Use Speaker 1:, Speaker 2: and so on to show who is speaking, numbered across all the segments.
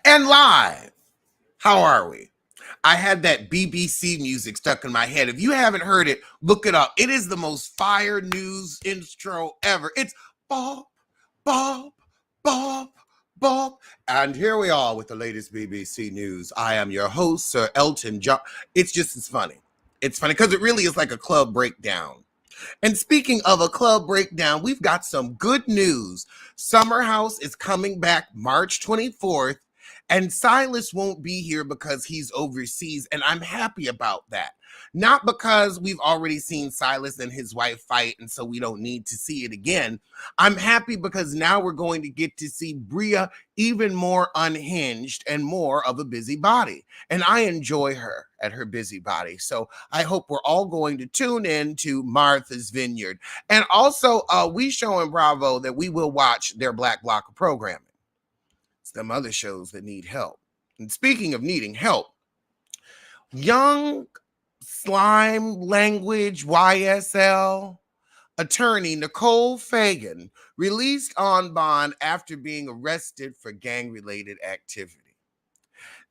Speaker 1: And live. How are we? I had that BBC music stuck in my head. If you haven't heard it, look it up. It is the most fire news intro ever. It's Bob, Bob, Bob, Bob. And here we are with the latest BBC news. I am your host, Sir Elton John. It's funny. It's funny because it really is like a club breakdown. And speaking of a club breakdown, we've got some good news. Summer House is coming back March 24th, and Silas won't be here because he's overseas, and I'm happy about that. Not because we've already seen Silas and his wife fight, and so we don't need to see it again. I'm happy because now we're going to get to see Bria even more unhinged and more of a busybody. And I enjoy her at her busybody. So I hope we're all going to tune in to Martha's Vineyard. And also, we show in Bravo that we will watch their Black Block of programming. It's them other shows that need help. And speaking of needing help, young slime language YSL attorney Nicole Fagan released on bond after being arrested for gang-related activity.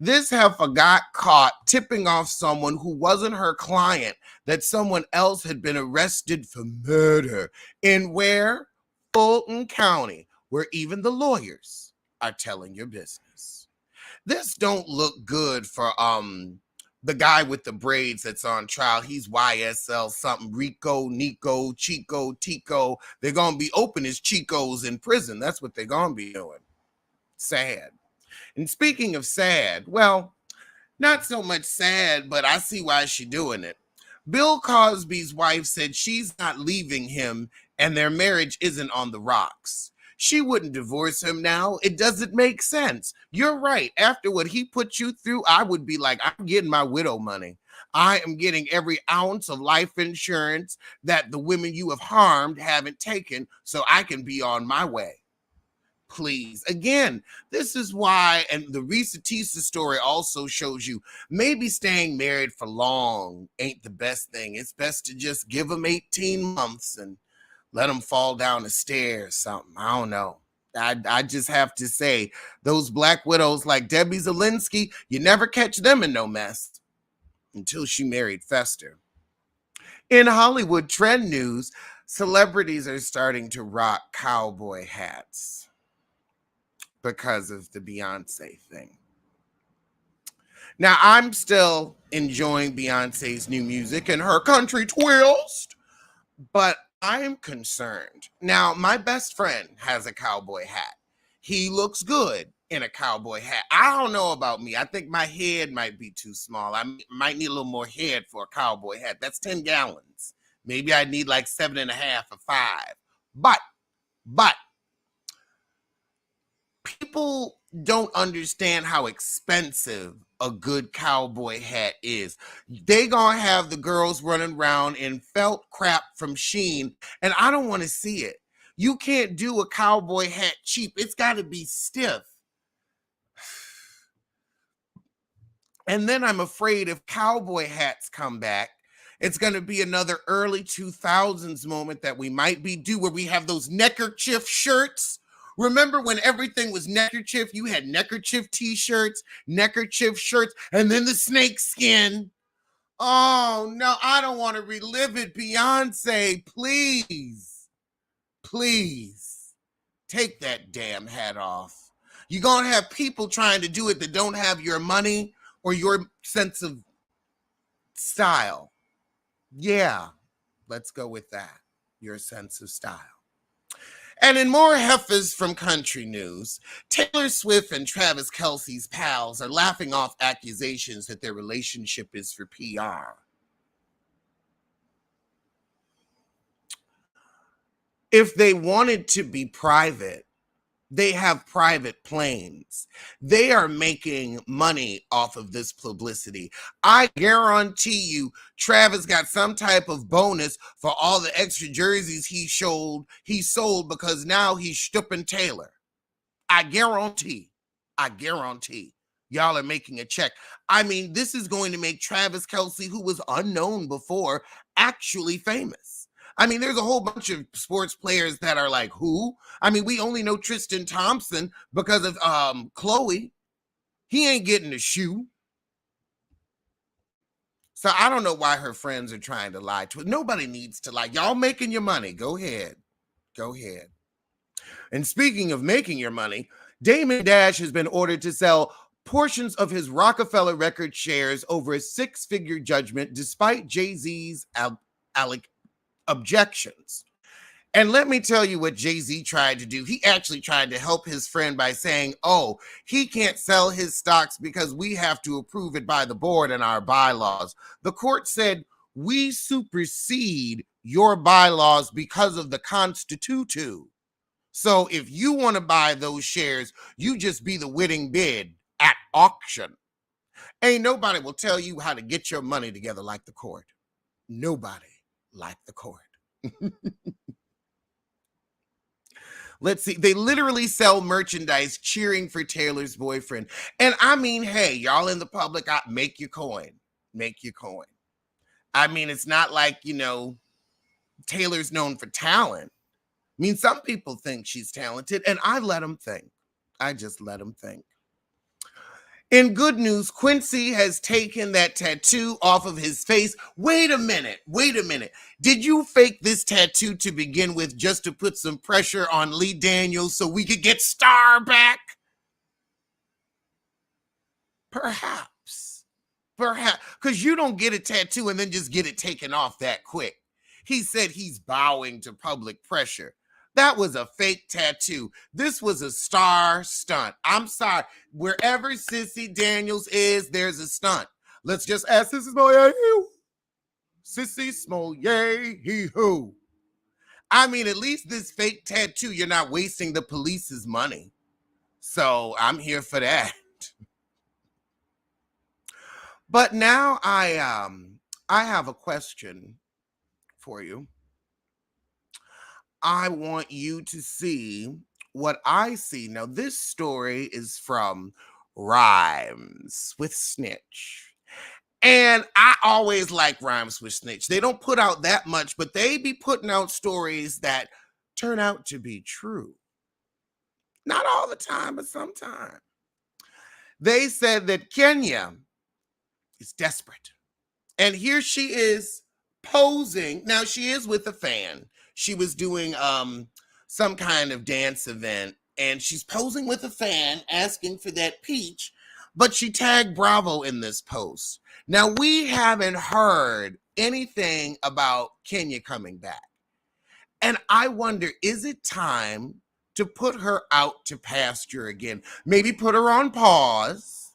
Speaker 1: This heifer got caught tipping off someone who wasn't her client that someone else had been arrested for murder in where? Fulton County, where even the lawyers are telling your business. This don't look good for the guy with the braids that's on trial. He's YSL something, Rico, Nico, Chico, Tico. They're going to be open as Chicos in prison. That's what they're going to be doing. Sad. And speaking of sad, well, not so much sad, but I see why she's doing it. Bill Cosby's wife said she's not leaving him and their marriage isn't on the rocks. She wouldn't divorce him now. It doesn't make sense. You're right. After what he put you through, I would be like, I'm getting my widow money. I am getting every ounce of life insurance that the women you have harmed haven't taken so I can be on my way. Please. Again, this is why, and the Risa Tisa story also shows you maybe staying married for long ain't the best thing. It's best to just give them 18 months and let them fall down the stairs or something. I don't know. I just have to say, those black widows like Debbie Zielinski, you never catch them in no mess until she married Fester. In Hollywood trend news, celebrities are starting to rock cowboy hats because of the Beyonce thing. Now, I'm still enjoying Beyonce's new music and her country twist, but I am concerned. Now, my best friend has a cowboy hat. He looks good in a cowboy hat. I don't know about me. I think my head might be too small. I might need a little more head for a cowboy hat. That's 10 gallons. Maybe I need like 7.5 or 5. But people don't understand how expensive a good cowboy hat is. They gonna have the girls running around in felt crap from Shein, and I don't want to see it. You can't do a cowboy hat cheap. It's got to be stiff. And then I'm afraid if cowboy hats come back, it's going to be another early 2000s moment that we might be due, where we have those neckerchief shirts. Remember when everything was neckerchief? You had neckerchief t-shirts, neckerchief shirts, and then the snake skin. Oh, no, I don't want to relive it. Beyonce, please, please take that damn hat off. You're going to have people trying to do it that don't have your money or your sense of style. Yeah, let's go with that. Your sense of style. And in more heifers from country news, Taylor Swift and Travis Kelce's pals are laughing off accusations that their relationship is for PR. If they wanted to be private, they have private planes. They are making money off of this publicity. I guarantee you, Travis got some type of bonus for all the extra jerseys he sold because now he's stooping Taylor. I guarantee. Y'all are making a check. I mean, this is going to make Travis Kelce, who was unknown before, actually famous. I mean, there's a whole bunch of sports players that are like, who? I mean, we only know Tristan Thompson because of Chloe. He ain't getting a shoe. So I don't know why her friends are trying to lie to her. Nobody needs to lie. Y'all making your money. Go ahead. Go ahead. And speaking of making your money, Damon Dash has been ordered to sell portions of his Rockefeller record shares over a six-figure judgment despite Jay-Z's objections. And let me tell you what Jay-Z tried to do. He actually tried to help his friend by saying, oh, he can't sell his stocks because we have to approve it by the board and our bylaws. The court said, we supersede your bylaws because of the Constitution. So if you want to buy those shares, you just be the winning bid at auction. Ain't nobody will tell you how to get your money together like the court. Nobody like the court. Let's see. They literally sell merchandise cheering for Taylor's boyfriend. And I mean, hey, y'all in the public, make your coin. Make your coin. I mean, it's not like, Taylor's known for talent. I mean, some people think she's talented, and I let them think. I just let them think. In good news, Quincy has taken that tattoo off of his face. Wait a minute. Did you fake this tattoo to begin with just to put some pressure on Lee Daniels so we could get Star back? Perhaps. Because you don't get a tattoo and then just get it taken off that quick. He said he's bowing to public pressure. That was a fake tattoo. This was a Star stunt. I'm sorry. Wherever Sissy Daniels is, there's a stunt. Let's just ask Sissy Smollett. Sissy Smollett, he-hoo. I mean, at least this fake tattoo, you're not wasting the police's money. So I'm here for that. But now I have a question for you. I want you to see what I see. Now, this story is from Rhymes with Snitch. And I always like Rhymes with Snitch. They don't put out that much, but they be putting out stories that turn out to be true. Not all the time, but sometimes. They said that Kenya is desperate. And here she is posing. Now, she is with a fan. She was doing some kind of dance event, and she's posing with a fan asking for that peach, but she tagged Bravo in this post. Now, we haven't heard anything about Kenya coming back. And I wonder, is it time to put her out to pasture again? Maybe put her on pause.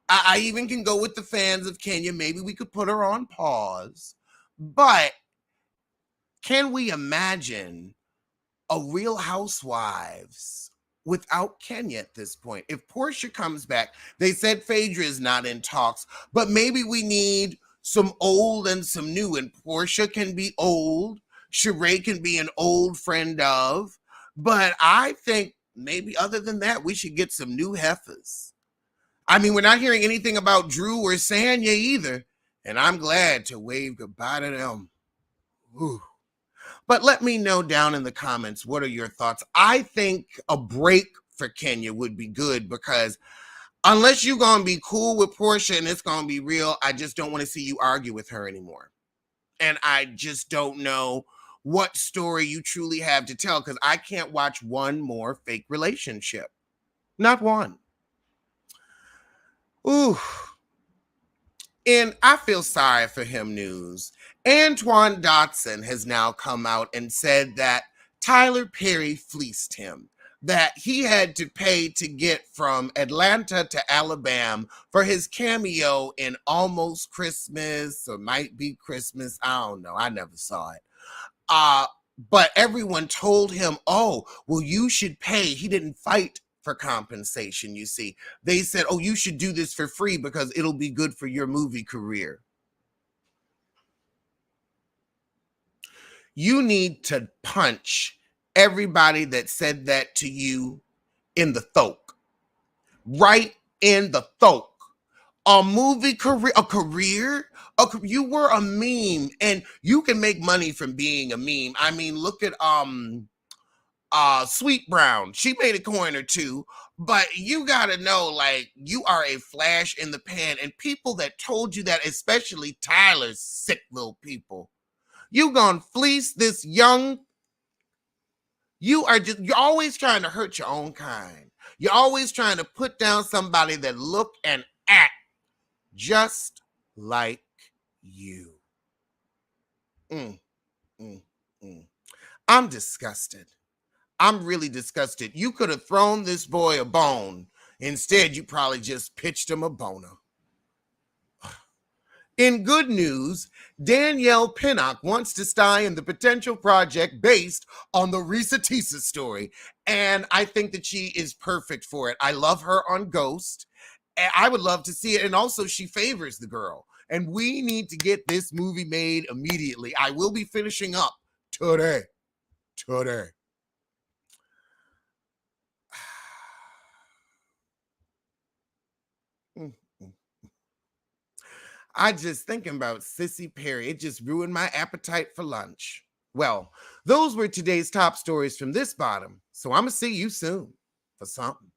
Speaker 1: I even can go with the fans of Kenya. Maybe we could put her on pause. But can we imagine a Real Housewives without Kenya at this point? If Portia comes back, they said Phaedra is not in talks, but maybe we need some old and some new, and Portia can be old. Sheree can be an old friend of, but I think maybe other than that, we should get some new heifers. I mean, we're not hearing anything about Drew or Sanya either, and I'm glad to wave goodbye to them. Ooh. But let me know down in the comments, what are your thoughts? I think a break for Kenya would be good, because unless you're going to be cool with Portia and it's going to be real, I just don't want to see you argue with her anymore. And I just don't know what story you truly have to tell, because I can't watch one more fake relationship. Not one. Ooh. And I feel sorry for him news. Antoine Dotson has now come out and said that Tyler Perry fleeced him, that he had to pay to get from Atlanta to Alabama for his cameo in Almost Christmas, or Might Be Christmas. I don't know. I never saw it. But everyone told him, oh, well, you should pay. He didn't fight for compensation, you see. They said, oh, you should do this for free because it'll be good for your movie career. You need to punch everybody that said that to you in the throat. Right in the throat. A movie career, you were a meme, and you can make money from being a meme. I mean, look at Sweet Brown, she made a coin or two, but you gotta know, like, you are a flash in the pan, and people that told you that, especially Tyler's sick little people, you gonna fleece this young. You're always trying to hurt your own kind. You're always trying to put down somebody that look and act just like you. Mm, mm, mm. I'm disgusted. I'm really disgusted. You could have thrown this boy a bone. Instead, you probably just pitched him a boner. In good news, Danielle Pinnock wants to star in the potential project based on the Risa Teesa story. And I think that she is perfect for it. I love her on Ghost. And I would love to see it. And also, she favors the girl. And we need to get this movie made immediately. I will be finishing up today. Today. I just thinking about Sissy Perry. It just ruined my appetite for lunch. Well, those were today's top stories from this bottom. So I'm going to see you soon for something.